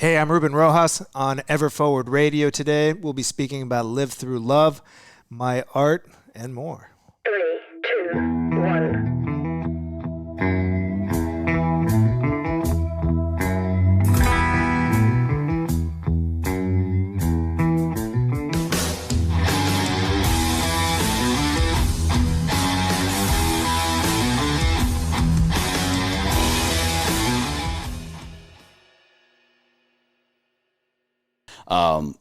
Hey, I'm Ruben Rojas on Ever Forward Radio. Today, we'll be speaking about Live Through Love, my art, and more. 3, 2, 1.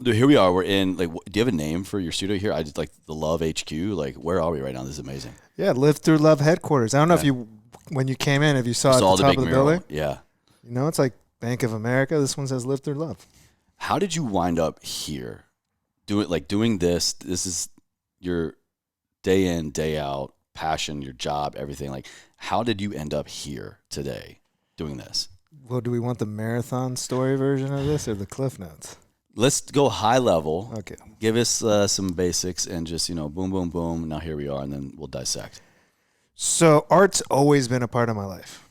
Dude, here we are. We're in, do you have a name for your studio here? I just like the Love HQ. Where are we right now? This is amazing. Yeah, Live Through Love headquarters. I don't know if you, when you came in, if you saw at the top of the mural. building. Yeah. You know, it's like Bank of America. This one says Live Through Love. How did you wind up here? Doing this is your day in, day out passion, your job, everything. How did you end up here today doing this? Well, do we want the marathon story version of this or the Cliff Notes? Let's go high level. Okay. Give us some basics and just, boom, boom, boom. Now here we are, and then we'll dissect. So art's always been a part of my life.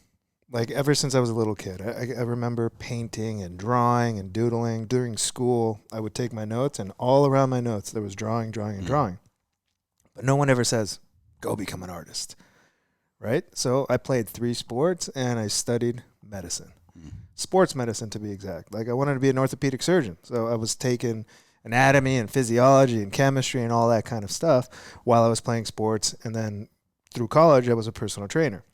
Ever since I was a little kid. I remember painting and drawing and doodling. During school, I would take my notes, and all around my notes, there was drawing, and drawing. But no one ever says, go become an artist, right? So I played 3 sports, and I studied medicine. Sports medicine, to be exact. I wanted to be an orthopedic surgeon. So I was taking anatomy and physiology and chemistry and all that kind of stuff while I was playing sports. And then through college, I was a personal trainer.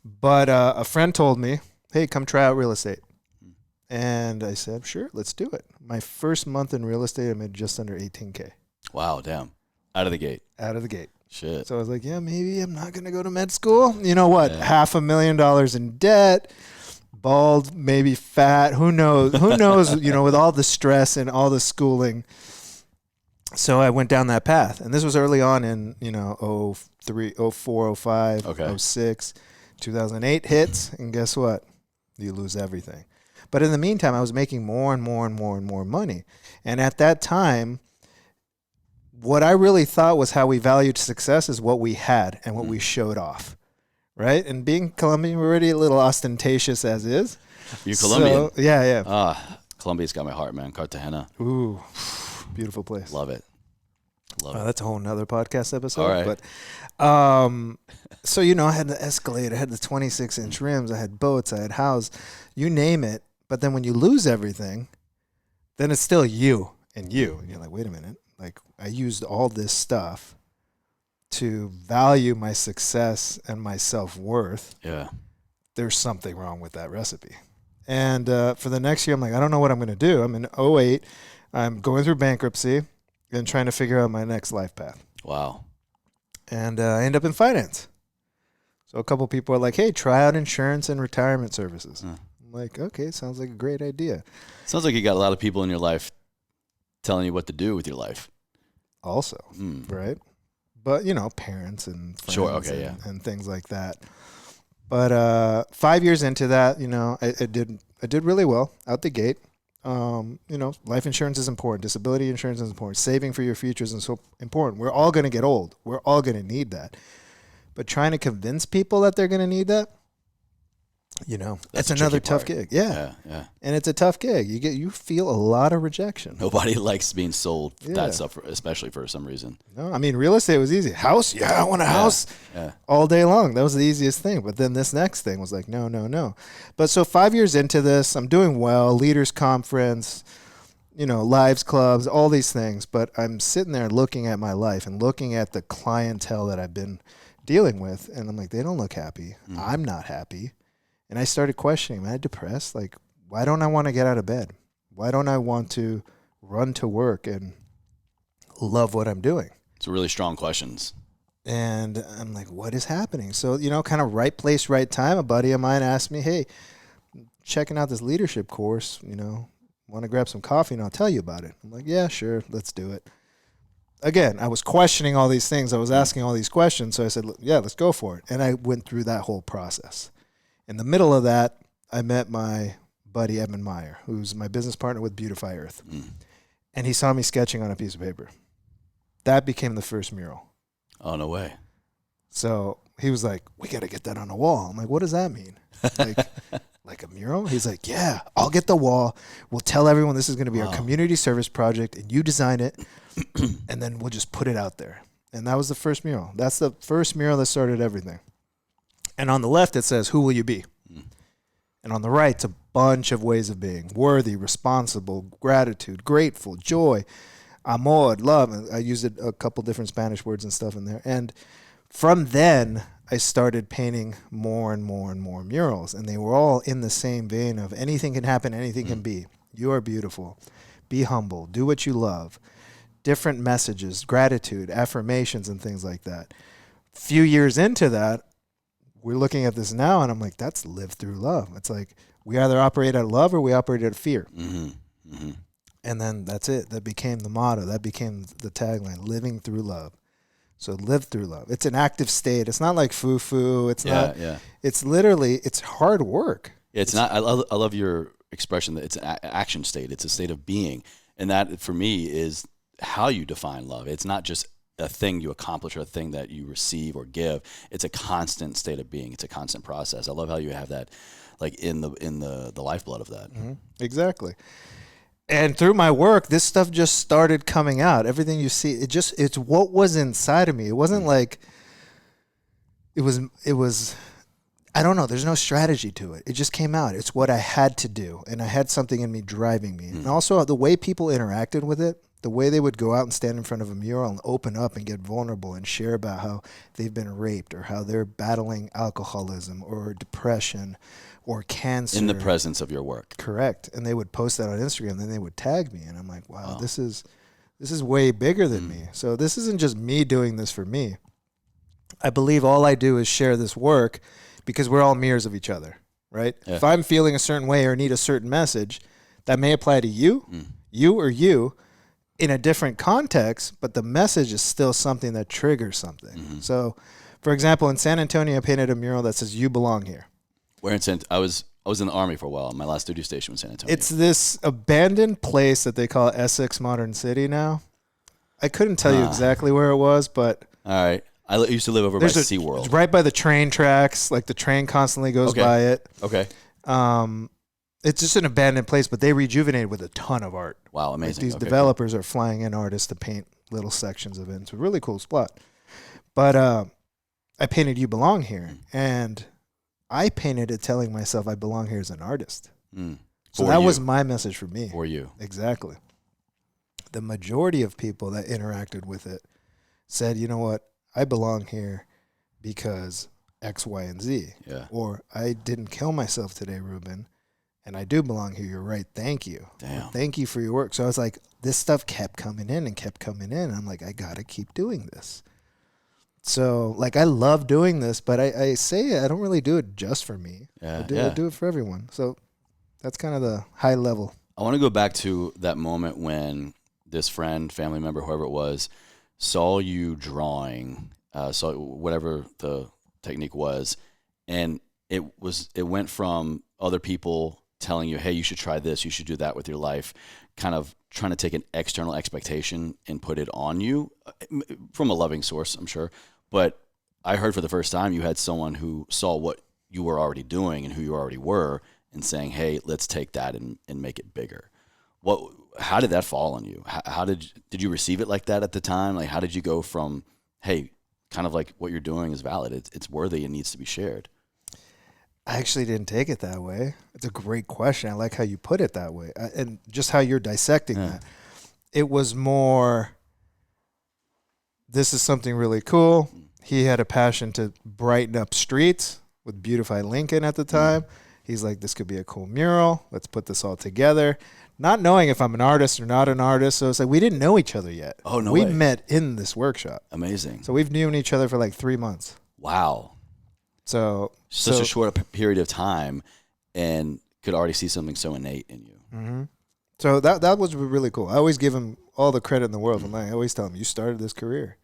But a friend told me, hey, come try out real estate. And I said, sure, let's do it. My first month in real estate, I made just under $18K. Wow, damn. Out of the gate. Out of the gate. Shit. So I was like, yeah, maybe I'm not going to go to med school. You know what? Yeah. $500,000 in debt. Bald, maybe fat, who knows, with all the stress and all the schooling. So I went down that path. And this was early on in, 03, 04, 05, 06, 2008 hits. And guess what? You lose everything. But in the meantime, I was making more and more and more and more money. And at that time, what I really thought was how we valued success is what we had and what we showed off. Right? And being Colombian, we're already a little ostentatious as is. You're Colombian? So, yeah. Colombia's got my heart, man. Cartagena. Ooh, beautiful place. Love it. That's a whole nother podcast episode. All right. But, so, I had the Escalade. I had the 26-inch rims. I had boats. I had houses. You name it. But then when you lose everything, then it's still you and you. And you're like, wait a minute. I used all this stuff to value my success and my self-worth. Yeah. There's something wrong with that recipe. And for the next year, I'm like, I don't know what I'm going to do. I'm in 08. I'm going through bankruptcy and trying to figure out my next life path. Wow. And I end up in finance. So a couple people are like, hey, try out insurance and retirement services. I'm like, okay, sounds like a great idea. Sounds like you got a lot of people in your life telling you what to do with your life. Also, right? But, parents and friends and things like that. But 5 years into that, I did really well out the gate. Life insurance is important. Disability insurance is important. Saving for your future is so important. We're all going to get old. We're all going to need that. But trying to convince people that they're going to need that, that's another tough gig. Yeah. And it's a tough gig. You feel a lot of rejection. Nobody likes being sold that stuff, especially for some reason. No, I mean, real estate was easy. House? Yeah, I want a house all day long. That was the easiest thing. But then this next thing was like, no. But so 5 years into this, I'm doing well. Leaders Conference, Lives Clubs, all these things. But I'm sitting there looking at my life and looking at the clientele that I've been dealing with. And I'm like, they don't look happy. I'm not happy. And I started questioning, am I depressed? Why don't I want to get out of bed? Why don't I want to run to work and love what I'm doing? It's really strong questions. And I'm like, what is happening? So, kind of right place, right time. A buddy of mine asked me, hey, checking out this leadership course, want to grab some coffee and I'll tell you about it. I'm like, yeah, sure, let's do it. Again, I was questioning all these things. I was asking all these questions. So I said, yeah, let's go for it. And I went through that whole process. In the middle of that, I met my buddy, Evan Meyer, who's my business partner with Beautify Earth. And he saw me sketching on a piece of paper. That became the first mural. Oh, no way. So he was like, we got to get that on a wall. I'm like, what does that mean? like a mural? He's like, yeah, I'll get the wall. We'll tell everyone this is going to be our Wow. community service project, and you design it, and then we'll just put it out there. And that was the first mural. That's the first mural that started everything. And on the left, it says, who will you be? And on the right, it's a bunch of ways of being: worthy, responsible, gratitude, grateful, joy, amor, love. And I used a couple different Spanish words and stuff in there. And from then, I started painting more and more and more murals. And they were all in the same vein of anything can happen, anything can be. You are beautiful. Be humble. Do what you love. Different messages, gratitude, affirmations, and things like that. Few years into that, we're looking at this now, and I'm like, that's live through love. It's like we either operate out of love or we operate out of fear. And then that's it. That became the motto. That became the tagline, living through love. So live through love. It's an active state. It's not like foo-foo. It's not. Yeah. It's literally, it's hard work. It's not. I love your expression that it's an action state. It's a state of being. And that, for me, is how you define love. It's not just a thing you accomplish or a thing that you receive or give. It's a constant state of being. It's a constant process. I love how you have that, like in the lifeblood of that. Exactly. And through my work, this stuff just started coming out. Everything you see, it's what was inside of me. It wasn't like it was I don't know, there's no strategy to it. It just came out. It's what I had to do, and I had something in me driving me. And also the way people interacted with it, the way they would go out and stand in front of a mural and open up and get vulnerable and share about how they've been raped or how they're battling alcoholism or depression or cancer. In the presence of your work. Correct. And they would post that on Instagram, then they would tag me, and I'm like, wow. This is way bigger than me. So this isn't just me doing this for me. I believe all I do is share this work because we're all mirrors of each other, right? Yeah. If I'm feeling a certain way or need a certain message, that may apply to you, you, in a different context, but the message is still something that triggers something. So, for example, in San Antonio, I painted a mural that says, "You belong here." Where in I was in the Army for a while. My last studio station was San Antonio. It's this abandoned place that they call Essex Modern City now. I couldn't tell you exactly where it was, but... All right. I used to live over by SeaWorld. It's right by the train tracks. Like, the train constantly goes by it. Okay. It's just an abandoned place, but they rejuvenated with a ton of art. Wow, amazing. Like these developers are flying in artists to paint little sections of it. It's a really cool spot. But I painted "You Belong Here," and I painted it telling myself I belong here as an artist. So that was my message for me. For you. Exactly. The majority of people that interacted with it said, you know what, I belong here because X, Y, and Z. Yeah. Or I didn't kill myself today, Ruben, and I do belong here. You're right. Thank you. Damn. Thank you for your work. So I was like, this stuff kept coming in and kept coming in. And I'm like, I got to keep doing this. So, like, I love doing this, but I say I don't really do it just for me. I do it for everyone. So that's kind of the high level. I want to go back to that moment when this friend, family member, whoever it was, saw you drawing, saw whatever the technique was, and it went from other people telling you, hey, you should try this, you should do that with your life, kind of trying to take an external expectation and put it on you from a loving source, I'm sure. But I heard for the first time you had someone who saw what you were already doing and who you already were and saying, hey, let's take that and make it bigger. How did that fall on you? How did you receive it like that at the time? Like, how did you go from, hey, kind of like what you're doing is valid, it's worthy and needs to be shared? I actually didn't take it that way. It's a great question. I like how you put it that way, and just how you're dissecting that. It was more, this is something really cool. He had a passion to brighten up streets with Beautify Lincoln at the time. He's like, this could be a cool mural. Let's put this all together. Not knowing if I'm an artist or not an artist. So it's like, we didn't know each other yet. Oh, no We way. met in this workshop. Amazing. So we've known each other for like 3 months. Wow. So Such a short period of time, and could already see something so innate in you. So that was really cool. I always give him all the credit in the world. I always tell him, you started this career.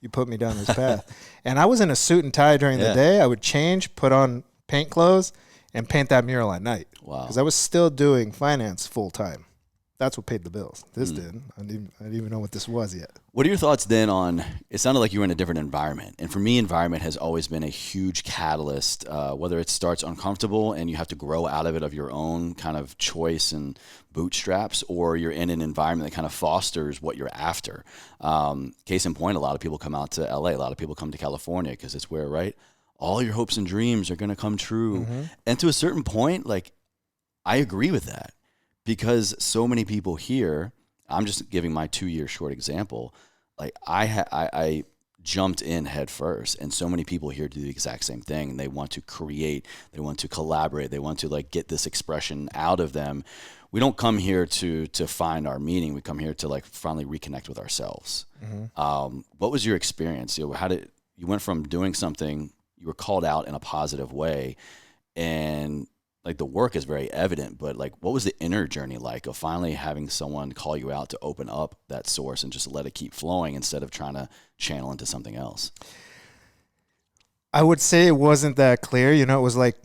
You put me down this path. And I was in a suit and tie during the day. I would change, put on paint clothes, and paint that mural at night. Wow. Because I was still doing finance full time. That's what paid the bills. This didn't. I didn't even know what this was yet. What are your thoughts then on, it sounded like you were in a different environment. And for me, environment has always been a huge catalyst, whether it starts uncomfortable and you have to grow out of it of your own kind of choice and bootstraps, or you're in an environment that kind of fosters what you're after. Case in point, a lot of people come out to LA. A lot of people come to California because it's where, right, all your hopes and dreams are going to come true. And to a certain point, like, I agree with that. Because so many people here, I'm just giving my 2-year short example, like I jumped in head first, and so many people here do the exact same thing, and they want to create, they want to collaborate, they want to like get this expression out of them. We don't come here to find our meaning. We come here to like finally reconnect with ourselves. What was your experience? You know, how did you went from doing something, you were called out in a positive way, and like the work is very evident, but like what was the inner journey like of finally having someone call you out to open up that source and just let it keep flowing instead of trying to channel into something else? I would say it wasn't that clear. You know, it was like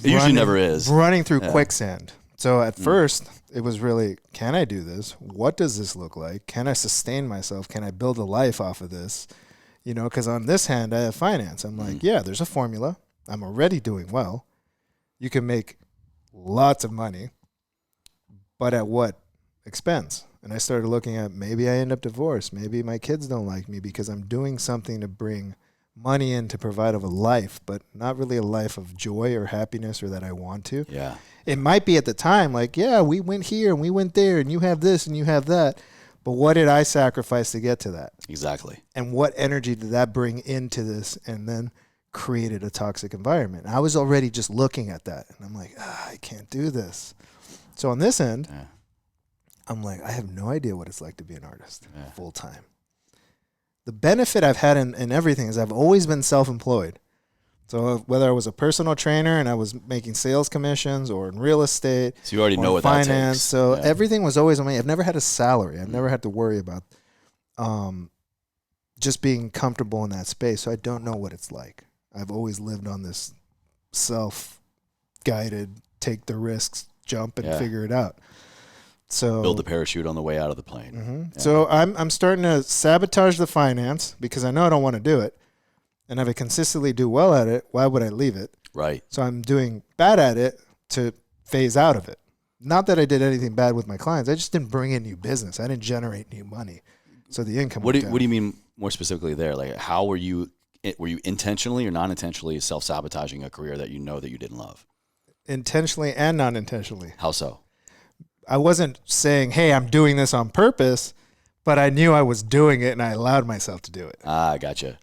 It usually never is. Running through quicksand. So at first it was really, can I do this? What does this look like? Can I sustain myself? Can I build a life off of this? You know, because on this hand, I have finance. I'm like, yeah, there's a formula. I'm already doing well. You can make lots of money, but at what expense? And I started looking at, maybe I end up divorced. Maybe my kids don't like me because I'm doing something to bring money in to provide of a life, but not really a life of joy or happiness or that I want to. Yeah. It might be at the time like, yeah, we went here and we went there and you have this and you have that. But what did I sacrifice to get to that? Exactly. And what energy did that bring into this? And then created a toxic environment. I was already just looking at that and I'm like, I can't do this. So on this end, I'm like, I have no idea what it's like to be an artist full time. The benefit I've had in everything is I've always been self-employed. So whether I was a personal trainer and I was making sales commissions or in real estate, so you already know what finance, that takes. so everything was always on me. I've never had a salary. I've never had to worry about just being comfortable in that space. So I don't know what it's like. I've always lived on this self-guided, take the risks, jump and figure it out. So build the parachute on the way out of the plane. So I'm starting to sabotage the finance because I know I don't want to do it. And if I consistently do well at it, why would I leave it? Right. So I'm doing bad at it to phase out of it. Not that I did anything bad with my clients. I just didn't bring in new business. I didn't generate new money. So the income What do went down. you mean more specifically there? Like, how were you intentionally or non-intentionally self-sabotaging a career that you know that you didn't love? Intentionally and non-intentionally. How so? I wasn't saying, hey, I'm doing this on purpose, but I knew I was doing it and I allowed myself to do it. Ah, gotcha.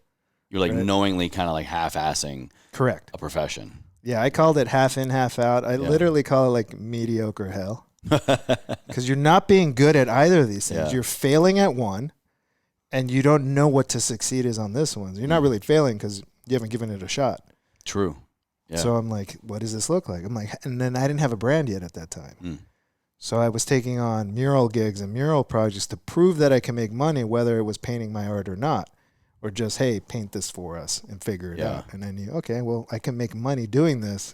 You're like knowingly kind of like half-assing Correct. a profession. Yeah, I called it half in, half out. I literally call it like mediocre hell. Because you're not being good at either of these things. Yeah. You're failing at one, and you don't know what to succeed is on this one. You're not really failing because you haven't given it a shot. True. Yeah. So I'm like, what does this look like? I'm like, and then I didn't have a brand yet at that time. So I was taking on mural gigs and mural projects to prove that I can make money, whether it was painting my art or not. Or just, hey, paint this for us and figure it out. And I knew, okay, well, I can make money doing this.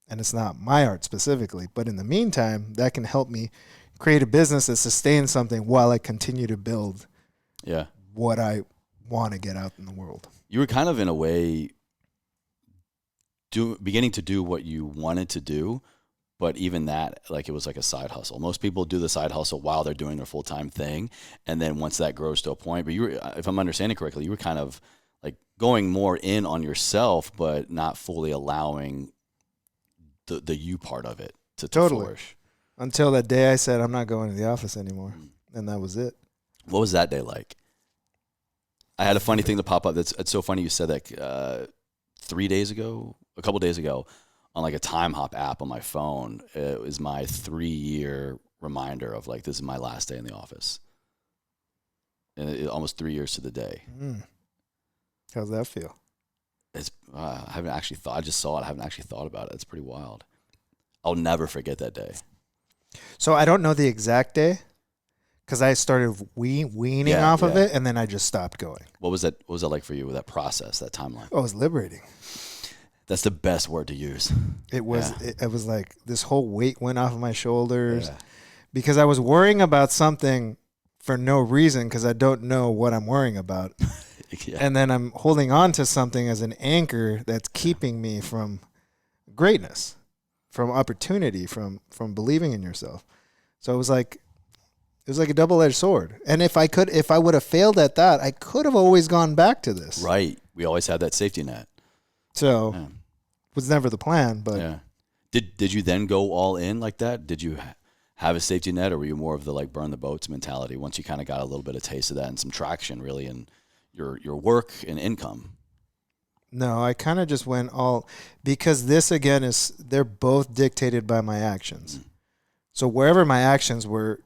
And it's not my art specifically. But in the meantime, that can help me create a business that sustains something while I continue to build what I want to get out in the world. You were kind of, in a way, beginning to do what you wanted to do. But even that, like, it was like a side hustle. Most people do the side hustle while they're doing their full-time thing. And then once that grows to a point, but you were, if I'm understanding correctly, you were kind of like going more in on yourself, but not fully allowing the you part of it to flourish. Until that day I said, I'm not going to the office anymore. And that was it. What was that day like? I had a funny thing to pop up. It's so funny you said that a couple days ago, on like a time hop app on my phone, it was my 3-year reminder of like, this is my last day in the office. And almost 3 years to the day. How's that feel? It's I haven't actually thought. I just saw it. I haven't actually thought about it. It's pretty wild. I'll never forget that day. So I don't know the exact day because I started weaning off of it, and then I just stopped going. What was that? What was that like for you? That process, that timeline? Oh, it was liberating. That's the best word to use. It was. It was like this whole weight went off of my shoulders. because I was worrying about something for no reason because I don't know what I'm worrying about. Yeah. And then I'm holding on to something as an anchor that's keeping me from greatness, from opportunity, from believing in yourself. So it was like a double-edged sword. And if I would have failed at that, I could have always gone back to this. Right. We always have that safety net. So Yeah. it was never the plan, but Yeah. Did you then go all in like that? Did you have a safety net, or were you more of the like burn the boats mentality once you kind of got a little bit of taste of that and some traction really in your work and income? no, I kind of just went all, because this again they're both dictated by my actions. Mm. So wherever my actions were,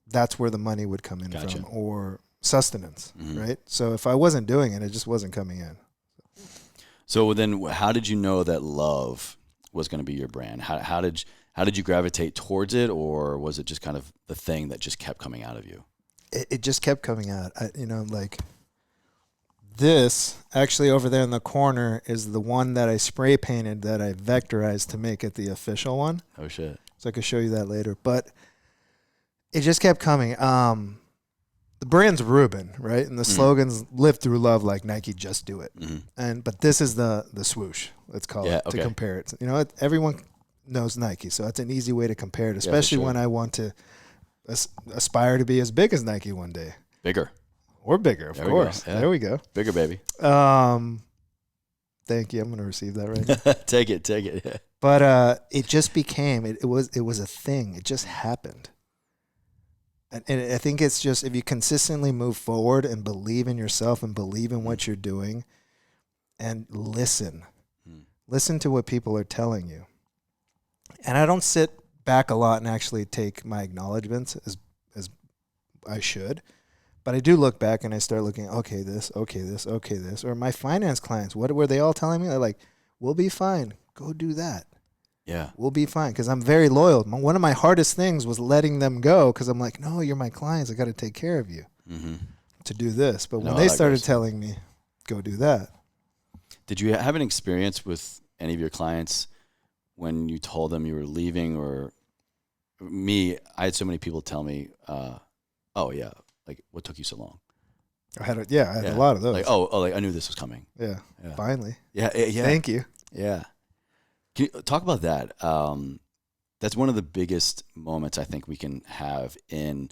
that's where the money would come in Gotcha. from, or sustenance, Mhm. right? So if I wasn't doing it, it just wasn't coming in. So then how did you know that love was going to be your brand? How did you gravitate towards it, or was it just kind of the thing that just kept coming out of you? It just kept coming out. Like this actually over there in the corner is the one that I spray painted that I vectorized to make it the official one. Oh shit. So I could show you that later. But it just kept coming. The brand's Ruben, right? And the slogan's live through love like Nike, just do it. Mm-hmm. But this is the swoosh, let's call it, okay. to compare it. Everyone knows Nike, so that's an easy way to compare it, especially sure. when I want to aspire to be as big as Nike one day. Bigger. Or bigger, of course. Yeah. There we go. Bigger, baby. Thank you. I'm going to receive that right now. Take it. Yeah. But it just became, it was a thing. It just happened. And I think it's just, if you consistently move forward and believe in yourself and believe in what you're doing and listen to what people are telling you. And I don't sit back a lot and actually take my acknowledgments as I should. But I do look back and I start looking, okay, this. Or my finance clients, what were they all telling me? They're like, we'll be fine. Go do that. Yeah. We'll be fine, because I'm very loyal. One of my hardest things was letting them go, because I'm like, no, you're my clients. I got to take care of you to do this. But when they started telling me, go do that. Did you have an experience with any of your clients when you told them you were leaving? Or me, I had so many people tell me, oh, yeah, like, what took you so long? I had a lot of those. Like, like I knew this was coming. Yeah. Finally. Yeah. Thank you. Yeah. Can you talk about that? That's one of the biggest moments I think we can have in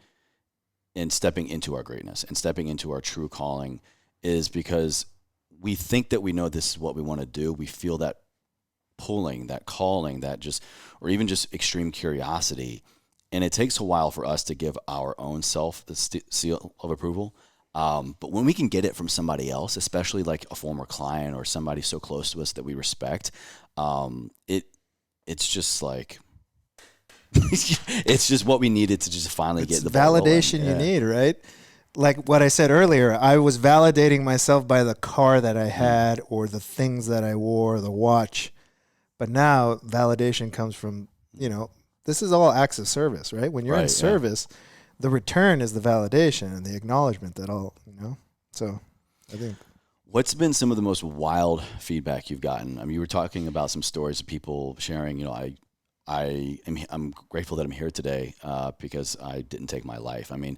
stepping into our greatness and stepping into our true calling, is because we think that we know this is what we want to do. We feel that pulling, that calling, or even just extreme curiosity. And it takes a while for us to give our own self the seal of approval. But when we can get it from somebody else, especially like a former client or somebody so close to us that we respect, it's just like, it's just what we needed to just finally get the ball validation rolling. you need, right? Like what I said earlier, I was validating myself by the car that I had or the things that I wore, the watch. But now validation comes from, this is all acts of service, right? When you're in service, the return is the validation and the acknowledgement that all, So I think. What's been some of the most wild feedback you've gotten? I mean, you were talking about some stories of people sharing, I'm grateful that I'm here today because I didn't take my life. I mean,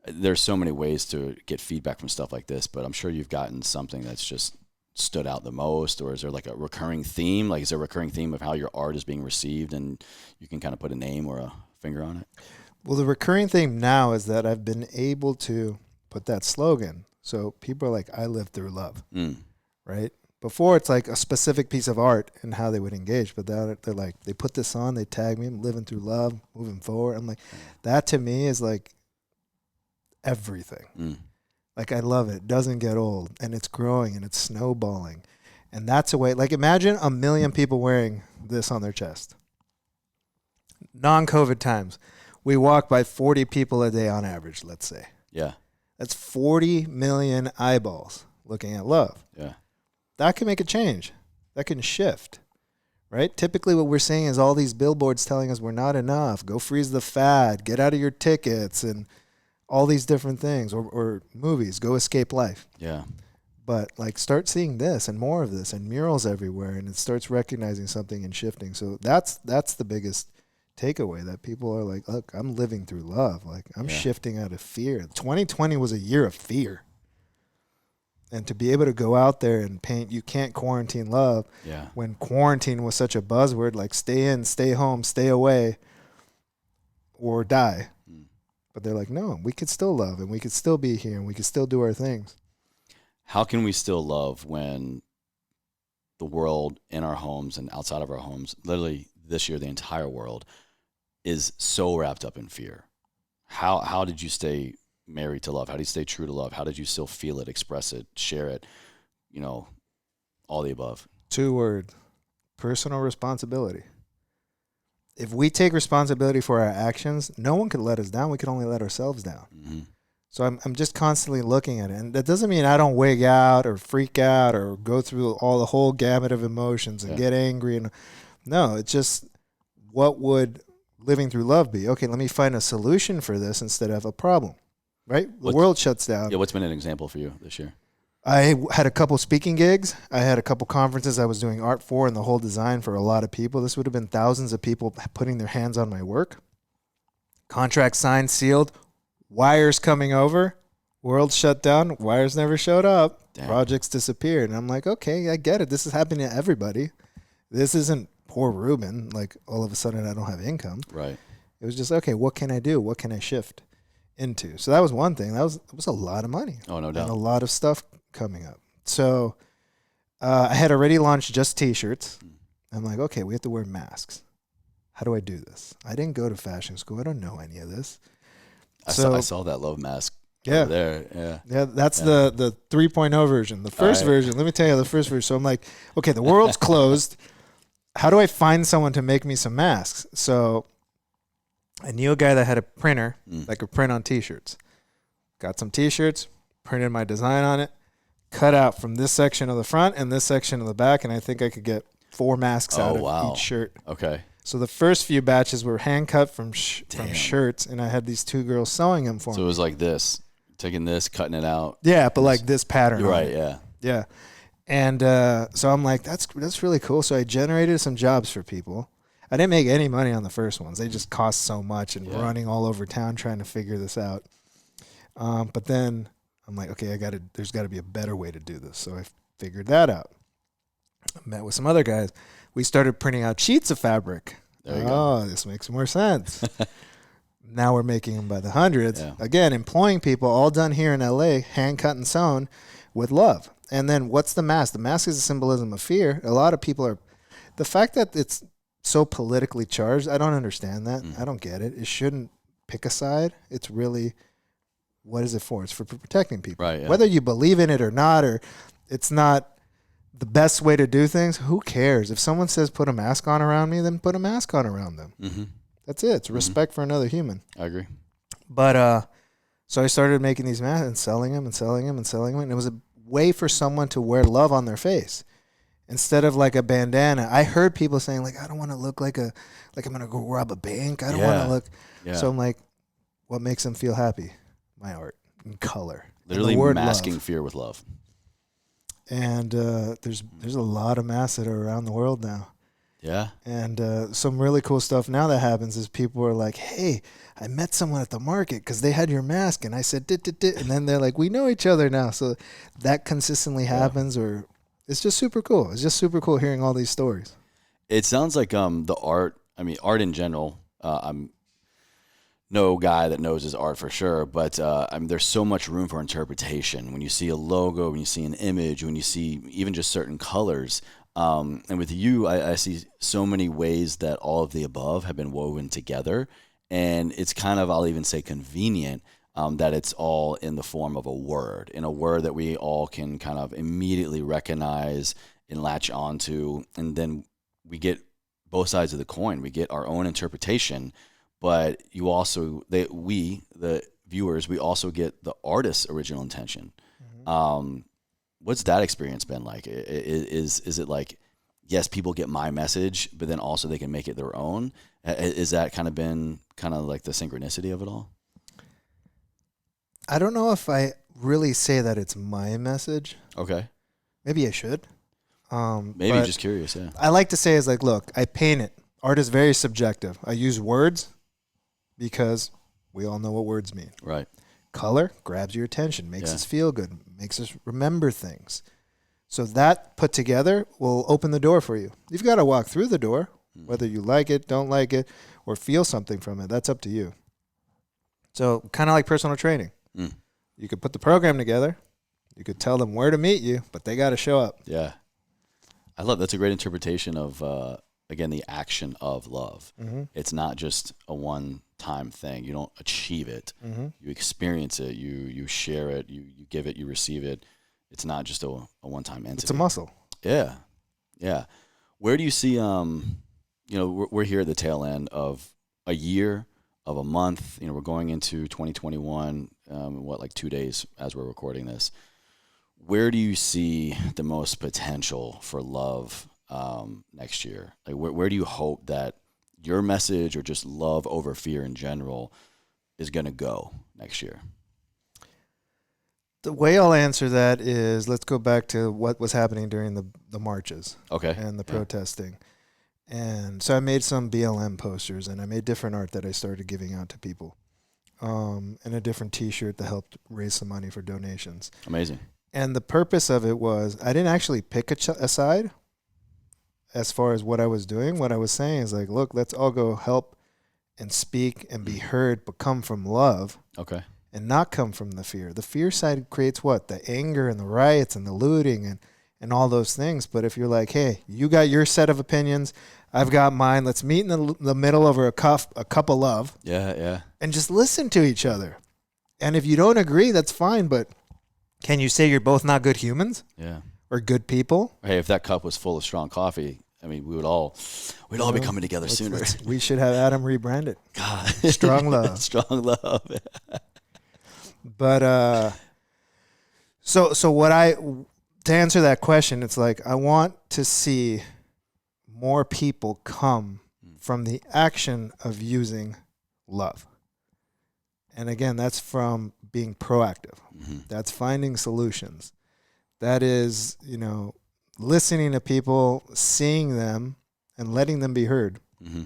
there's so many ways to get feedback from stuff like this, but I'm sure you've gotten something that's just stood out the most. Or is there like a recurring theme? Like, is there a recurring theme of how your art is being received and you can kind of put a name or a finger on it? Well, the recurring theme now is that I've been able to put that slogan. So people are like, I live through love, right? Before it's like a specific piece of art and how they would engage, but now they're like, they put this on, they tag me, I'm living through love, moving forward. I'm like, that to me is like everything. Like, I love it. It doesn't get old, and it's growing and it's snowballing. And that's a way, like, imagine 1 million people wearing this on their chest. Non-COVID times. We walk by 40 people a day on average, let's say. Yeah. That's 40 million eyeballs looking at love. Yeah. That can make a change. That can shift, right? Typically what we're seeing is all these billboards telling us we're not enough. Go freeze the fad. Get out of your tickets and all these different things. Or movies. Go escape life. Yeah. But like, start seeing this and more of this and murals everywhere, and it starts recognizing something and shifting. So that's the biggest takeaway that people are like, look, I'm living through love. Like, I'm Yeah. shifting out of fear. 2020 was a year of fear. And to be able to go out there and paint, you can't quarantine love. Yeah. When quarantine was such a buzzword, like stay in, stay home, stay away, or die. Mm. But they're like, no, we could still love and we could still be here and we could still do our things. How can we still love when the world in our homes and outside of our homes, literally this year, the entire world is so wrapped up in fear? How did you stay married to love? How do you stay true to love? How did you still feel it, express it, share it? You know, all the above. 2 words, personal responsibility. If we take responsibility for our actions, no one could let us down. We could only let ourselves down. Mm-hmm. So I'm just constantly looking at it. And that doesn't mean I don't wig out or freak out or go through all the whole gamut of emotions and get angry. No, it's just, what would living through love be? Okay, let me find a solution for this instead of a problem, right? The world shuts down. Yeah, what's been an example for you this year? I had a couple speaking gigs. I had a couple conferences I was doing art for and the whole design for a lot of people. This would have been thousands of people putting their hands on my work. Contract signed, sealed, wires coming over, world shut down, wires never showed up, Damn. Projects disappeared. And I'm like, okay, I get it. This is happening to everybody. This isn't poor Ruben, like all of a sudden I don't have income. Right. It was just, okay, what can I do? What can I shift into? So that was one thing. It was a lot of money. Oh, no And doubt. a lot of stuff coming up. So I had already launched just T-shirts. I'm like, okay, we have to wear masks. How do I do this? I didn't go to fashion school. I don't know any of this. I So saw that love mask yeah, over there. Yeah. yeah, that's the 3.0 version. The first version, let me tell you the first version. So I'm like, okay, the world's closed. How do I find someone to make me some masks? So I knew a guy that had a printer that could print on T-shirts. Got some T-shirts, printed my design on it, cut out from this section of the front and this section of the back, and I think I could get 4 masks out of each shirt. Okay. So the first few batches were hand cut from shirts, and I had these 2 girls sewing them for me. So it was like this, taking this, cutting it out. Yeah, but like this pattern. You're right. Yeah. Yeah. And so I'm like, that's really cool. So I generated some jobs for people. I didn't make any money on the first ones. They just cost so much and running all over town trying to figure this out. But then I'm like, okay, there's got to be a better way to do this. So I figured that out. I met with some other guys. We started printing out sheets of fabric. There you go. This makes more sense. Now we're making them by the hundreds. Yeah. Again, employing people, all done here in LA, hand cut and sewn with love. And then what's the mask? The mask is a symbolism of fear. A lot of people are, the fact that it's so politically charged, I don't understand that. I don't get it. It shouldn't pick a side. It's really, what is it for? It's for protecting people. Right, yeah. Whether you believe in it or not, or it's not the best way to do things, who cares? If someone says put a mask on around me, then put a mask on around them. Mm-hmm. That's it. It's respect for another human. I agree. But so I started making these masks and selling them and selling them and selling them. And it was a way for someone to wear love on their face instead of like a bandana. I heard people saying like, I don't want to look like I'm going to go rob a bank. I don't want to look. Yeah. So I'm like, what makes them feel happy? My art and color. Literally and the word masking love. fear with love. And there's a lot of masks that are around the world now. Yeah. And some really cool stuff now that happens is people are like, hey, I met someone at the market because they had your mask. And I said, dit. And then they're like, we know each other now. So that consistently happens, or it's just super cool. It's just super cool hearing all these stories. It sounds like the art, I mean, art in general, I'm no guy that knows his art for sure, but I mean, there's so much room for interpretation. When you see a logo, when you see an image, when you see even just certain colors, and with you, I see so many ways that all of the above have been woven together. And it's kind of, I'll even say convenient, that it's all in the form of a word, in a word that we all can kind of immediately recognize and latch onto. And then we get both sides of the coin. We get our own interpretation, but you also, the viewers, we also get the artist's original intention. Mm-hmm. What's that experience been like? Is it like, yes, people get my message, but then also they can make it their own? Is that kind of been kind of like the synchronicity of it all? I don't know if I really say that it's my message. Okay. Maybe I should. Maybe just curious, yeah. I like to say is like, look, I paint it. Art is very subjective. I use words because we all know what words mean. Right. Color grabs your attention, makes Yeah. us feel good, makes us remember things. So that put together will open the door for you. You've got to walk through the door, whether you like it, don't like it, or feel something from it. That's up to you. So kind of like personal training. Mm. You could put the program together. You could tell them where to meet you, but they got to show up. Yeah. I love that's a great interpretation of again the action of love. Mm-hmm. It's not just a one-time thing. You don't achieve it. Mm-hmm. You experience it. You share it. You give it. You receive it. It's not just a one-time entity. It's a muscle. Yeah, yeah. Where do you see? We're here at the tail end of a year, of a month. We're going into 2021. Like 2 days as we're recording this. Where do you see the most potential for love next year? Like, where do you hope that your message or just love over fear in general is going to go next year? The way I'll answer that is let's go back to what was happening during the marches Okay. and the protesting. And so I made some BLM posters, and I made different art that I started giving out to people, and a different T-shirt that helped raise some money for donations. Amazing. And the purpose of it was I didn't actually pick a side as far as what I was doing. What I was saying is like, look, let's all go help and speak and be heard, but come from love. Okay. And not come from the fear. The fear side creates what? The anger and the riots and the looting and all those things. But if you're like, hey, you got your set of opinions, I've got mine. Let's meet in the middle over a cup of love. Yeah, yeah. And just listen to each other. And if you don't agree, that's fine. But can you say you're both not good humans? Yeah. Or good people? Hey, if that cup was full of strong coffee, I mean, we'd all be coming together sooner. We should have Adam rebrand it. God. Strong love. Strong love. But so to answer that question, it's like I want to see more people come from the action of using love. And again, that's from being proactive. Mm-hmm. That's finding solutions. That is, listening to people, seeing them, and letting them be heard. Mm-hmm.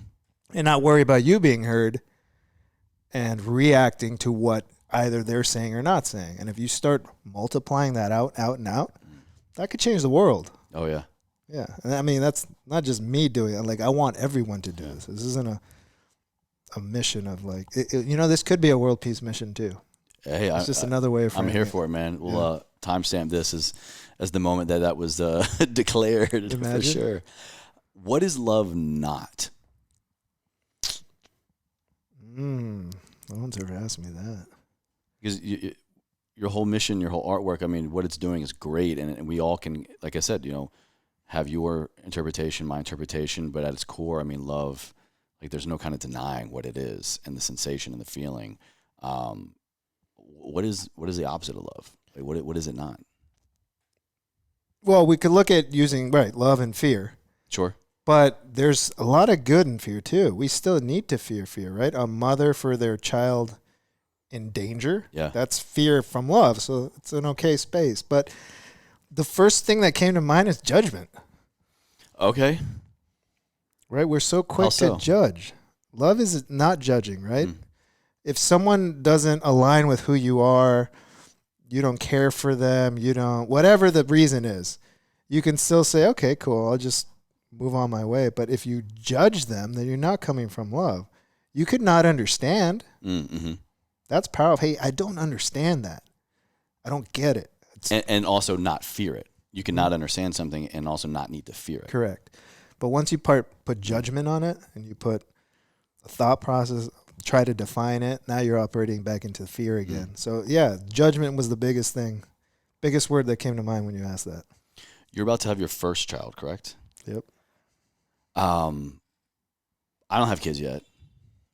And not worry about you being heard and reacting to what either they're saying or not saying. And if you start multiplying that out, that could change the world. Oh, yeah. Yeah. And I mean, that's not just me doing it. Like, I want everyone to do this. This isn't a mission of like, this could be a world peace mission too. Hey, it's just another way of I'm here framing for it, man. We'll timestamp this as the moment that was declared. Imagine. For sure. What is love not? No one's ever asked me that. Because your whole mission, your whole artwork, I mean, what it's doing is great. And we all can, like I said, have your interpretation, my interpretation. But at its core, I mean, love, like there's no kind of denying what it is and the sensation and the feeling. What is the opposite of love? Like, what is it not? Well, we could look at using, love and fear. Sure. But there's a lot of good in fear too. We still need to fear, right? A mother for their child in danger. Yeah. That's fear from love. So it's an okay space. But the first thing that came to mind is judgment. Okay. Right? We're so quick Also, to judge. Love is not judging, right? Mm. If someone doesn't align with who you are, you don't care for them, whatever the reason is, you can still say, okay, cool, I'll just move on my way. But if you judge them, then you're not coming from love. You could not understand. Mm-hmm. That's powerful. Hey, I don't understand that. I don't get it. And also not fear it. You can not understand something and also not need to fear it. Correct. But once you put judgment on it and you put a thought process, try to define it, now you're operating back into fear again. So, yeah, judgment was the biggest thing, biggest word that came to mind when you asked that. You're about to have your first child, correct? Yep. I don't have kids yet.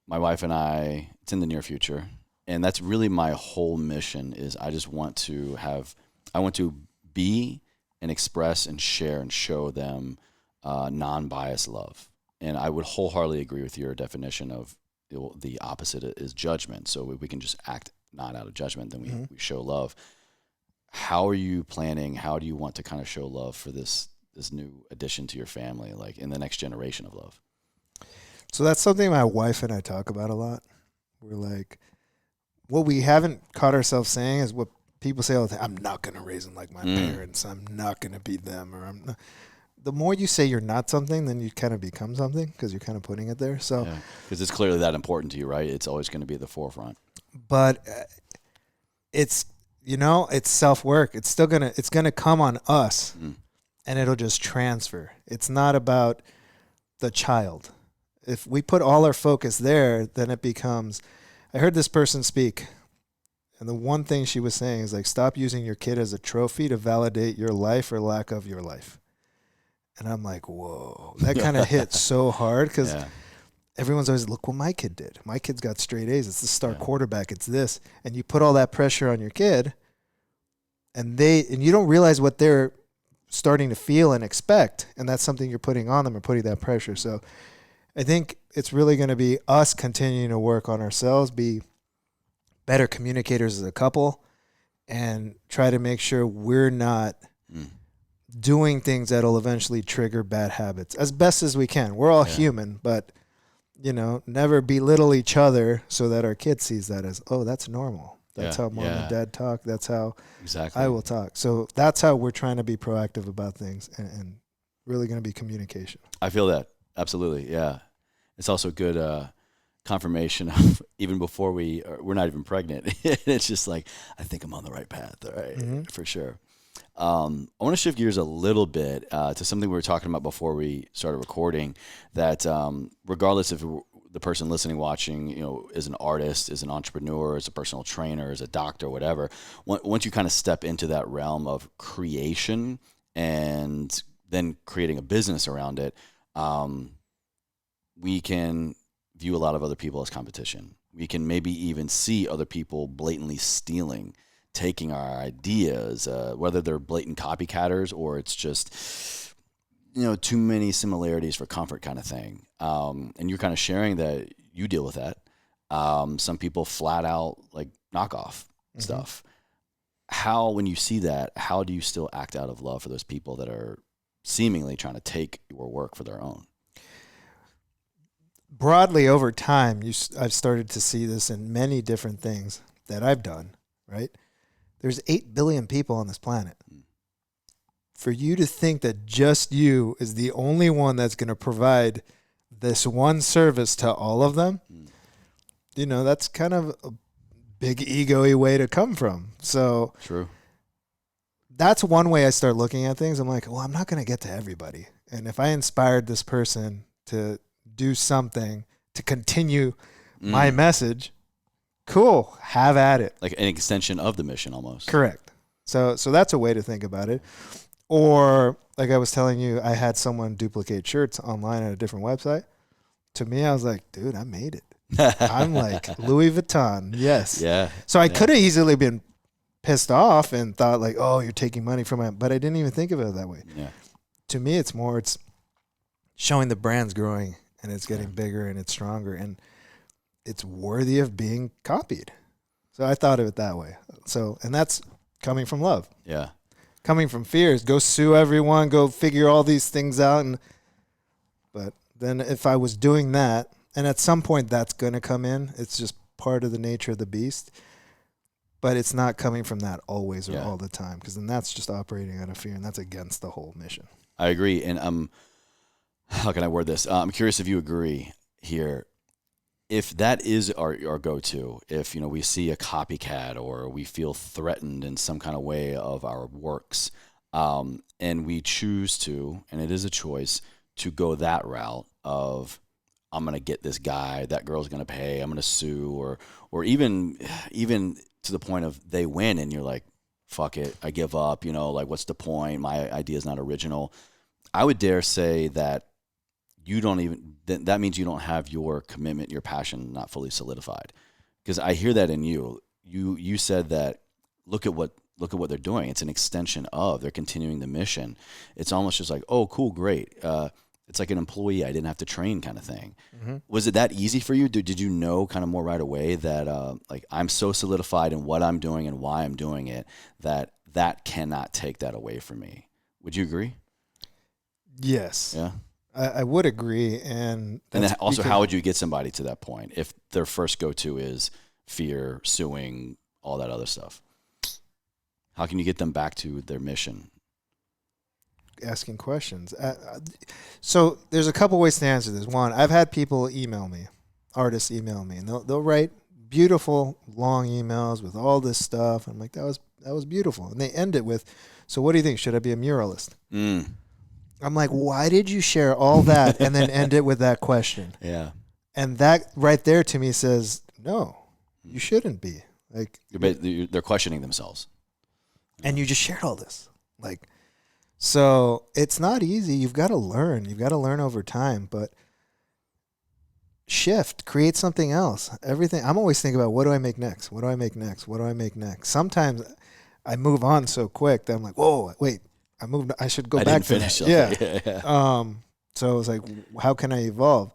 My wife and I, it's in the near future. And that's really my whole mission is I want to be and express and share and show them non-biased love. And I would wholeheartedly agree with your definition of the opposite is judgment. So we can just act not out of judgment, then we show love. How are you planning? How do you want to kind of show love for this new addition to your family, like in the next generation of love? So that's something my wife and I talk about a lot. We're like, what we haven't caught ourselves saying is what people say all the time. I'm not going to raise them like my parents. I'm not going to be them. Or I'm not. The more you say you're not something, then you kind of become something because you're kind of putting it there. So, because it's clearly that important to you, right? It's always going to be at the forefront. But it's, it's self-work. It's going to come on us and it'll just transfer. It's not about the child. If we put all our focus there, then it becomes, I heard this person speak, and the one thing she was saying is like, stop using your kid as a trophy to validate your life or lack of your life. And I'm like, whoa, that kind of hit so hard because everyone's always, look what my kid did. My kid's got straight A's. It's the star quarterback. It's this. And you put all that pressure on your kid, and you don't realize what they're starting to feel and expect, and that's something you're putting on them or putting that pressure. So I think it's really going to be us continuing to work on ourselves, be better communicators as a couple, and try to make sure we're not doing things that'll eventually trigger bad habits as best as we can. We're all human, but, never belittle each other so that our kid sees that as, oh, that's normal. That's how mom and dad talk. That's how I will talk. So that's how we're trying to be proactive about things and really going to be communication. I feel that. Absolutely. Yeah. It's also good confirmation of even before we're not even pregnant. It's just like, I think I'm on the right path. All right. For sure. I want to shift gears a little bit to something we were talking about before we started recording, that regardless if the person listening, watching, is an artist, is an entrepreneur, is a personal trainer, is a doctor, whatever, once you kind of step into that realm of creation and then creating a business around it, we can view a lot of other people as competition. We can maybe even see other people blatantly stealing, taking our ideas, whether they're blatant copycatters or it's just, too many similarities for comfort kind of thing. And you're kind of sharing that you deal with that. Some people flat out like knockoff stuff. How, when you see that, how do you still act out of love for those people that are seemingly trying to take your work for their own? Broadly over time, I've started to see this in many different things that I've done, right? There's 8 billion people on this planet. For you to think that just you is the only one that's going to provide this one service to all of them, that's kind of a big ego-y way to come from. So true. That's one way I start looking at things. I'm like, well, I'm not going to get to everybody. And if I inspired this person to do something to continue my message, cool, have at it. Like an extension of the mission almost. Correct. So that's a way to think about it. Or like I was telling you, I had someone duplicate shirts online at a different website. To me, I was like, dude, I made it. I'm like Louis Vuitton. Yes. Yeah. So I could have easily been pissed off and thought like, oh, you're taking money from it. But I didn't even think of it that way. Yeah. To me, it's showing the brand's growing and it's getting bigger and it's stronger and it's worthy of being copied. So I thought of it that way. So, and that's coming from love. Yeah. Coming from fears, go sue everyone, go figure all these things out. But then if I was doing that, and at some point that's going to come in, it's just part of the nature of the beast. But it's not coming from that always or all the time, because then that's just operating out of fear, and that's against the whole mission. I agree. And how can I word this? I'm curious if you agree here. If that is our go-to, if we see a copycat or we feel threatened in some kind of way of our works, and we choose to, and it is a choice, to go that route of I'm going to get this guy, that girl's going to pay, I'm going to sue, or even to the point of they win and you're like, fuck it, I give up, like what's the point? My idea is not original. I would dare say that you don't even, that means you don't have your commitment, your passion not fully solidified. Because I hear that in you. You said that look at what they're doing. It's an extension of, they're continuing the mission. It's almost just like, oh, cool, great. It's like an employee I didn't have to train kind of thing. Mm-hmm. Was it that easy for you? Did you know kind of more right away that like I'm so solidified in what I'm doing and why I'm doing it that cannot take that away from me? Would you agree? Yes. Yeah. I would agree. And And then also, because how would you get somebody to that point if their first go-to is fear, suing, all that other stuff? How can you get them back to their mission? asking questions. So there's a couple ways to answer this. One, I've had people email me, artists email me, and they'll write beautiful long emails with all this stuff. I'm like, that was beautiful, and they end it with, so what do you think? Should I be a muralist? I'm like, why did you share all that and then end it with that question? Yeah. And that right there to me says, no, you shouldn't be. Like, They're questioning themselves. and you just shared all this. Like, so it's not easy. You've got to learn. You've got to learn over time, but shift, create something else. Everything. I'm always thinking about, what do I make next? What do I make next? What do I make next? Sometimes I move on so quick that I'm like, whoa, wait, I moved. I should go back to finish that. Yeah. So I was like, how can I evolve?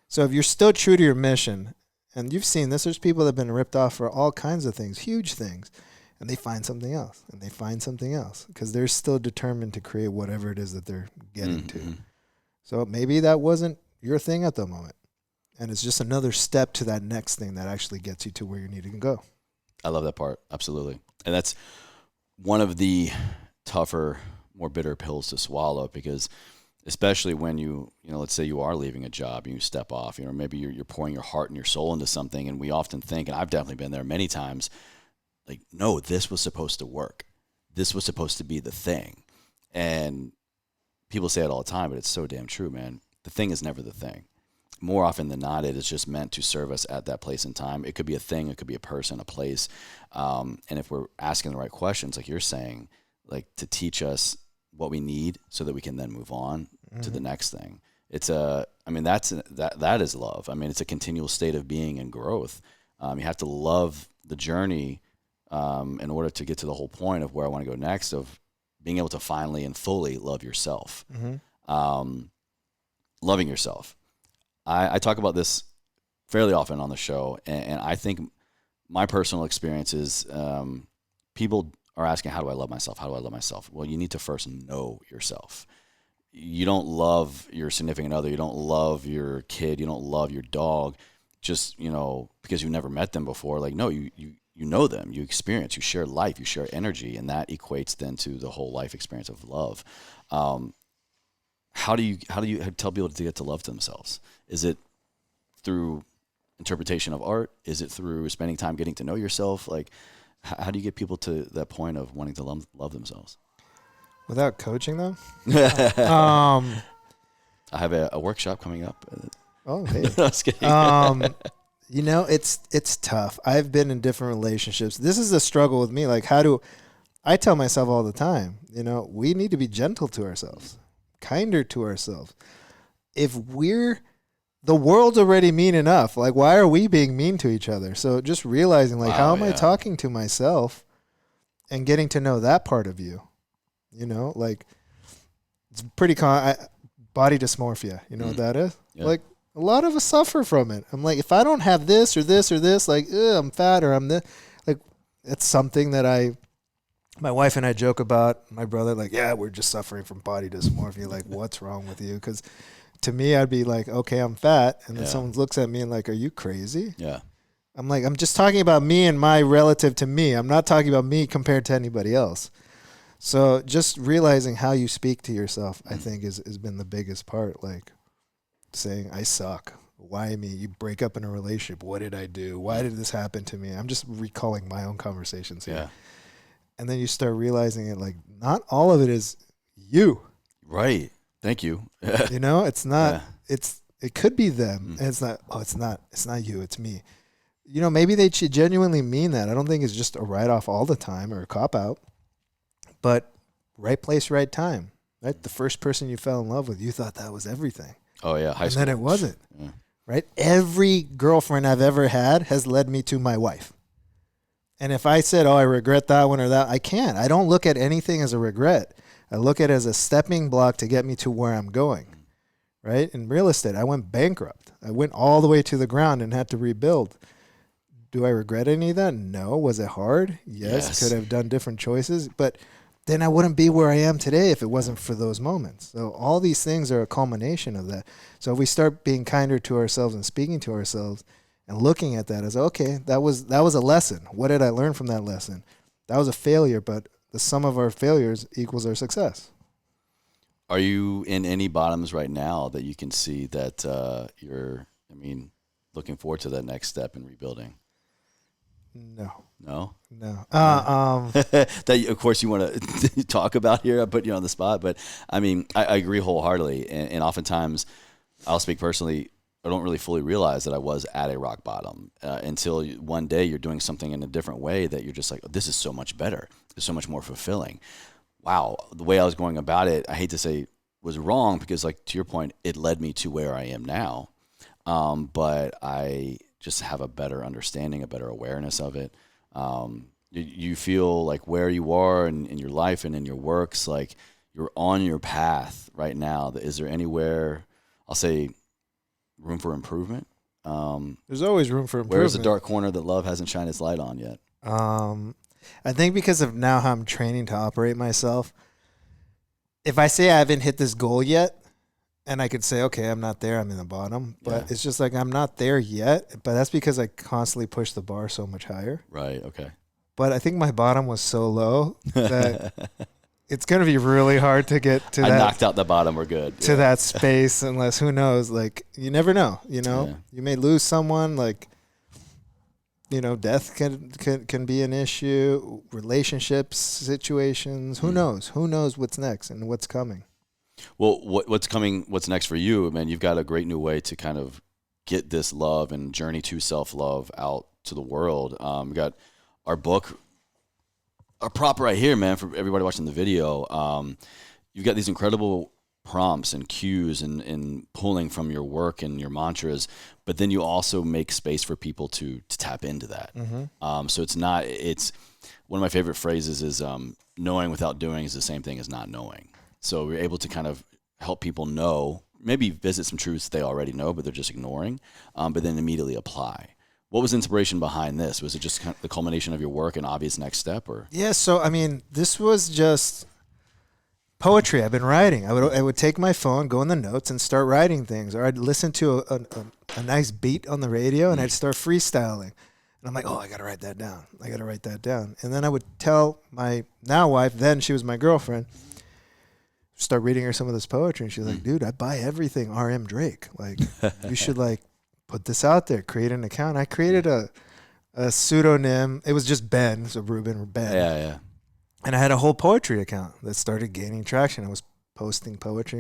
So if you're still true to your mission, and you've seen this, there's people that have been ripped off for all kinds of things, huge things, and they find something else, and they find something else, because they're still determined to create whatever it is that they're getting to. So maybe that wasn't your thing at the moment, and it's just another step to that next thing that actually gets you to where you need to go. I love that part. Absolutely. And that's one of the tougher, more bitter pills to swallow, because especially when let's say you are leaving a job and you step off, maybe you're pouring your heart and your soul into something. And we often think, and I've definitely been there many times, like, no, this was supposed to work. This was supposed to be the thing. And people say it all the time, but it's so damn true, man. The thing is never the thing. More often than not, it is just meant to serve us at that place in time. It could be a thing, it could be a person, a place. And if we're asking the right questions, like you're saying, like to teach us what we need so that we can then move on to the next thing. It's that is love. I mean, it's a continual state of being and growth. You have to love the journey in order to get to the whole point of where I want to go next, of being able to finally and fully love yourself. Loving yourself. I talk about this fairly often on the show, and I think my personal experience is people are asking, how do I love myself? How do I love myself? Well, you need to first know yourself. You don't love your significant other. You don't love your kid. You don't love your dog just, because you've never met them before. Like, no, you know them, you experience, you share life, you share energy, and that equates then to the whole life experience of love. How do you tell people to get to love themselves? Is it through interpretation of art? Is it through spending time getting to know yourself? Like, how do you get people to that point of wanting to love themselves? Without coaching them? I have a workshop coming up. Oh, hey. I was kidding. It's tough. I've been in different relationships. This is a struggle with me. Like, I tell myself all the time, we need to be gentle to ourselves, kinder to ourselves. If the world's already mean enough, like, why are we being mean to each other? So just realizing, like, how am I talking to myself and getting to know that part of you, like, it's pretty body dysmorphia. You know what that is? Yeah. Like, a lot of us suffer from it. I'm like, if I don't have this or this or this, like, I'm fat or I'm this, like, it's something that my wife and I joke about. My brother, like, yeah, we're just suffering from body dysmorphia. Like, what's wrong with you? Because to me, I'd be like, okay, I'm fat. And then someone looks at me and like, are you crazy? Yeah. I'm like, I'm just talking about me and my relative to me. I'm not talking about me compared to anybody else. So just realizing how you speak to yourself, I think has been the biggest part. Like, saying, I suck. Why me? You break up in a relationship. What did I do? Why did this happen to me? I'm just recalling my own conversations here. Yeah. And then you start realizing it, like, not all of it is you. Right. Thank you. It's not, it could be them. And it's not you, it's me. Maybe they genuinely mean that. I don't think it's just a write-off all the time or a cop-out, but right place, right time, right? The first person you fell in love with, you thought that was everything. Oh, yeah. High school. And then it wasn't, right? Every girlfriend I've ever had has led me to my wife. And if I said, I regret that one or that, I can't. I don't look at anything as a regret. I look at it as a stepping block to get me to where I'm going, right? In real estate, I went bankrupt. I went all the way to the ground and had to rebuild. Do I regret any of that? No. Was it hard? Yes. Could have done different choices. But then I wouldn't be where I am today if it wasn't for those moments. So all these things are a culmination of that. So if we start being kinder to ourselves and speaking to ourselves and looking at that as, okay, that was a lesson. What did I learn from that lesson? That was a failure, but the sum of our failures equals our success. Are you in any bottoms right now that you can see that you're, looking forward to that next step in rebuilding? No. No? No. That, of course, you want to talk about here. I put you on the spot. But, I agree wholeheartedly. And oftentimes, I'll speak personally, I don't really fully realize that I was at a rock bottom until one day you're doing something in a different way that you're just like, oh, this is so much better. It's so much more fulfilling. Wow, the way I was going about it, I hate to say was wrong because, like, to your point, it led me to where I am now. But I just have a better understanding, a better awareness of it. You feel like where you are in your life and in your works, like you're on your path right now. Is there anywhere, I'll say, room for improvement? There's always room for improvement. Where's the dark corner that love hasn't shined its light on yet? I think because of now how I'm training to operate myself, if I say I haven't hit this goal yet, and I could say, okay, I'm not there, I'm in the bottom, but it's just like I'm not there yet, but that's because I constantly push the bar so much higher. Right, okay. But I think my bottom was so low that it's going to be really hard to get to I that. knocked out the bottom, we're good. To that space, unless, who knows, like, you never know, Yeah. You may lose someone, like, death can be an issue, relationships, situations, who knows what's next and what's coming. Well, what's next for you, man? You've got a great new way to kind of get this love and journey to self-love out to the world. We got our book, our prop right here, man, for everybody watching the video. You've got these incredible prompts and cues and pulling from your work and your mantras, but then you also make space for people to tap into that. Mm-hmm. So it's one of my favorite phrases is knowing without doing is the same thing as not knowing. So we're able to kind of help people know, maybe visit some truths they already know, but they're just ignoring, but then immediately apply. What was the inspiration behind this? Was it just kind of the culmination of your work and obvious next step? Or Yeah, so, this was just poetry I've been writing. I would take my phone, go in the notes, and start writing things. Or I'd listen to a nice beat on the radio, and I'd start freestyling. And I'm like, oh, I got to write that down. And then I would tell my now wife, then she was my girlfriend, start reading her some of this poetry, and she's like, dude, I buy everything R.M. Drake. Like, you should, like, put this out there, create an account. I created a pseudonym. It was just Ben, so Ruben or Ben. Yeah. And I had a whole poetry account that started gaining traction. I was posting poetry.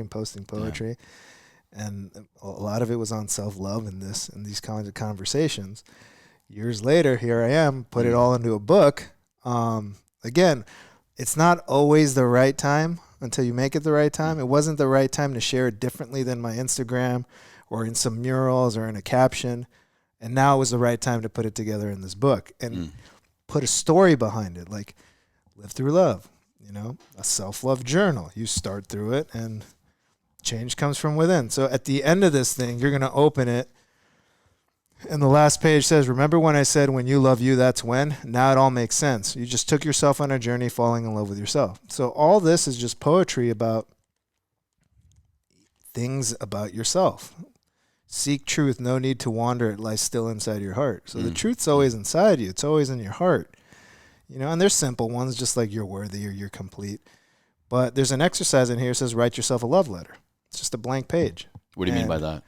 And a lot of it was on self-love and these kinds of conversations. Years later, here I am, put it all into a book. Again, it's not always the right time until you make it the right time. It wasn't the right time to share it differently than my Instagram or in some murals or in a caption. And now it was the right time to put it together in this book and put a story behind it, like Live Through Love, a self-love journal. You start through it and change comes from within. So at the end of this thing, you're going to open it. And the last page says, remember when I said, when you love you, that's when? Now it all makes sense. You just took yourself on a journey falling in love with yourself. So all this is just poetry about things about yourself. Seek truth. No need to wander. It lies still inside your heart. So the truth's always inside you. It's always in your heart. And there's simple ones, just like you're worthy or you're complete. But there's an exercise in here that says, write yourself a love letter. It's just a blank page. What do you mean by that?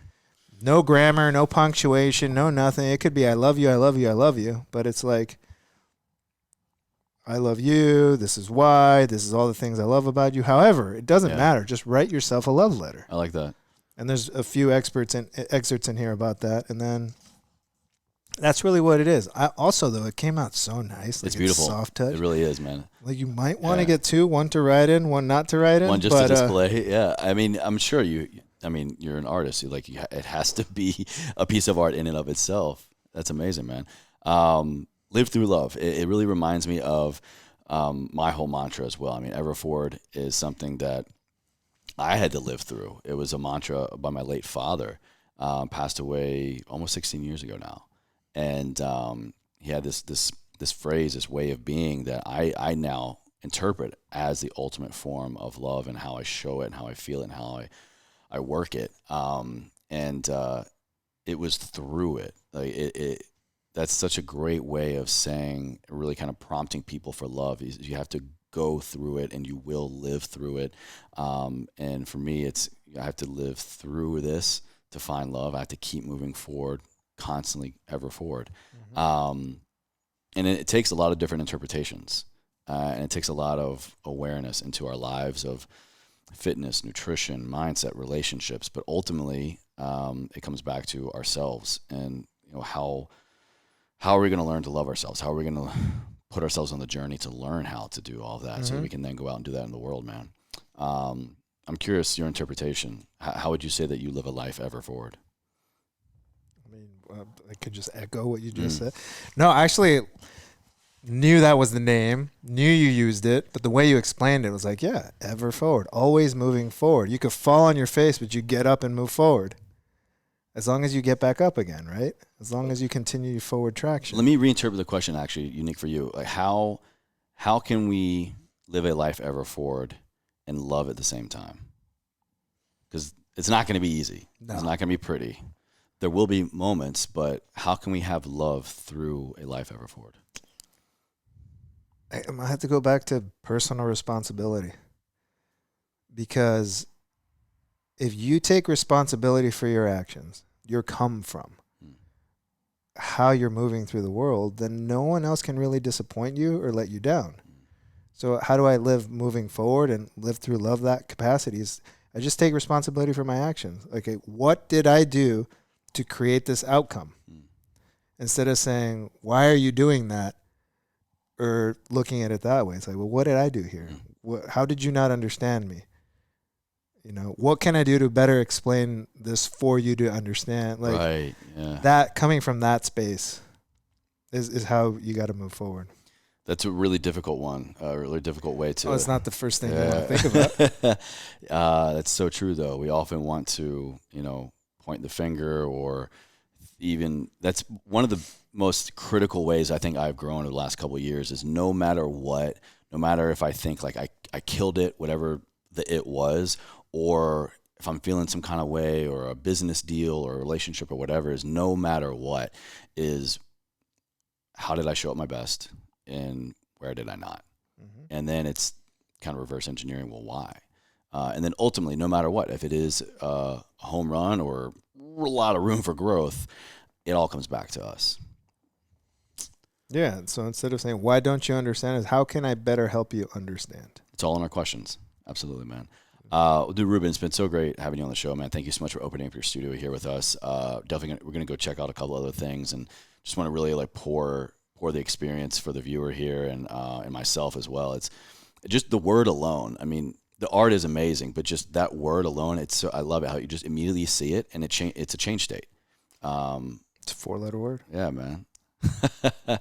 No grammar, no punctuation, no nothing. It could be I love you, I love you, I love you. But it's like, I love you, this is why, this is all the things I love about you. However, it doesn't matter. Just write yourself a love letter. I like that. And there's a few excerpts in here about that. And then that's really what it is. Also, though, it came out so nice. Like, it's beautiful. It's soft touch. It really is, man. Like, you might want to get two, one to write in, one not to write in. One just to display. Yeah. I'm sure you're an artist. It has to be a piece of art in and of itself. That's amazing, man. Live Through Love. It really reminds me of my whole mantra as well. Ever Forward is something that I had to live through. It was a mantra by my late father, passed away almost 16 years ago now. And he had this phrase, this way of being that I now interpret as the ultimate form of love, and how I show it and how I feel it and how I work it. It was through it. Like that's such a great way of saying, really kind of prompting people for love. You have to go through it, and you will live through it. And for me, I have to live through this to find love. I have to keep moving forward, constantly, ever forward. And it takes a lot of different interpretations, and it takes a lot of awareness into our lives of fitness, nutrition, mindset, relationships. But ultimately, it comes back to ourselves, and how are we going to learn to love ourselves? How are we going to put ourselves on the journey to learn how to do all that, so that we can then go out and do that in the world, man. I'm curious, your interpretation. How would you say that you live a life ever forward? I mean, I could just echo what you just said. No, I actually knew that was the name, knew you used it, but the way you explained it was like, yeah, ever forward, always moving forward. You could fall on your face, but you get up and move forward. As long as you get back up again, right? As long as you continue your forward traction. Let me reinterpret the question, actually, unique for you. Like, how can we live a life ever forward and love at the same time? Because it's not going to be easy. No. It's not going to be pretty. There will be moments, but how can we have love through a life ever forward? I have to go back to personal responsibility. Because if you take responsibility for your actions, your come from, how you're moving through the world, then no one else can really disappoint you or let you down. So how do I live moving forward and live through love that capacities? I just take responsibility for my actions. Okay, what did I do to create this outcome? Instead of saying, why are you doing that? Or looking at it that way. It's like, well, what did I do here? How did you not understand me? What can I do to better explain this for you to understand? Like, right, yeah. That coming from that space is how you got to move forward. That's a really difficult one, a really difficult way to... Oh, it's not the first thing you want to think about. That's so true, though. We often want to, point the finger, or even... That's one of the most critical ways I think I've grown over the last couple of years, is no matter what, no matter if I think like I killed it, whatever it was, or if I'm feeling some kind of way, or a business deal or a relationship or whatever, is no matter what, is how did I show up my best and where did I not? And then it's kind of reverse engineering, well, why? And then ultimately, no matter what, if it is a home run or a lot of room for growth, it all comes back to us. Yeah, so instead of saying, why don't you understand, is how can I better help you understand? It's all in our questions. Absolutely, man. Dude, Ruben, it's been so great having you on the show, man. Thank you so much for opening up your studio here with us. Definitely, we're going to go check out a couple other things, and just want to really like pour the experience for the viewer here, and myself as well. It's just the word alone. I mean, the art is amazing, but just that word alone, I love it how you just immediately see it, and it's a change state. It's a 4-letter word. Yeah, man.